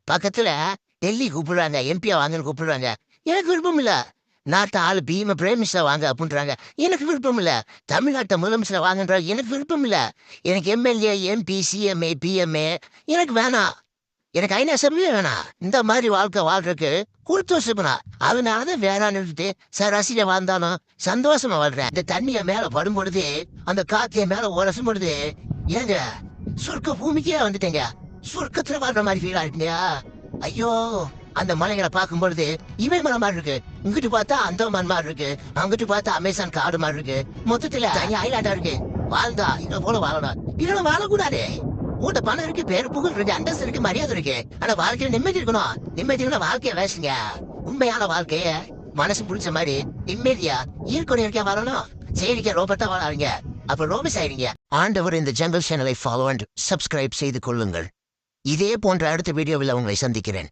பக்கத்துல டெல்லி கூப்பிடுறாங்க, எம்பியா வாங்கன்னு கூப்பிடுறாங்க. எனக்கு விருப்பம் இல்ல. நாட்டு ஆளு பீம பிரைம் மினிஸ்டர் வாங்க அப்படின்றாங்க. எனக்கு விருப்பம் இல்ல. தமிழ்நாட்டை முதலமைச்சர் வாங்கன்றாங்க. எனக்கு விருப்பம் இல்ல. எனக்கு எம்எல்ஏ, எம்பி, சிஎம்ஏ, பிஎம்ஏ எனக்கு வேணாம். எனக்கு ஐநாசமே வேணாம். இந்த மாதிரி வாழ்க்கை வாழ்றதுக்கு கொடுத்து வச்சுக்கணா. அதனாலதான் வேணான்னு சார் ரசிக வாழ்ந்தாலும் சந்தோஷமா வாழ்றேன். இந்த தண்ணிய மேல படும் பொழுது, அந்த காத்திய மேல உரசும் பொழுது, ஏங்க சொர்க்க பூமிக்கே வந்துட்டேங்க. சொர்க்கத்துல வாழ்ற மாதிரி ஃபீல் ஆயிட்டீங்க. ஐயோ, அந்த மலைகளை பார்க்கும் பொழுது இவை மலை மாதிரி இருக்கு. இங்கிட்டு பார்த்தா அந்தமான் மாதிரி இருக்கு, அங்கிட்டு பார்த்தா அமேசான் காடு மாதிரி இருக்கு. மொத்தத்துல தனி ஐலாண்டா இருக்கு. வாழ்ந்தா இங்க போல வாழலாம். இதெல்லாம் வாழக்கூடாது. உங்கள்கிட்ட பணம் இருக்கு, பேர் புகழ் இருக்கு, அந்தஸ்து இருக்கு, மரியாதை இருக்கு. ஆனா வாழ்க்கையில நிம்மதி இருக்கணும். நிம்மதி இருக்கணும். வாழ்க்கைய வேசுங்க. உண்மையான வாழ்க்கைய மனசு புடிச்ச மாதிரி நிம்மதியா ஈர்க்கொடி இருக்க வாழணும். செயலிக்க ரோபோட்டா வாழாதீங்க. அப்ப ரோபோஸ் ஆயிடுங்க. ஆண்டவர் இந்த ஜங்கல் சேனலை ஃபாலோ அண்ட் சப்ஸ்கிரைப் செய்து கொள்ளுங்கள். இதே போன்ற அடுத்த வீடியோவில் உங்களை சந்திக்கிறேன்.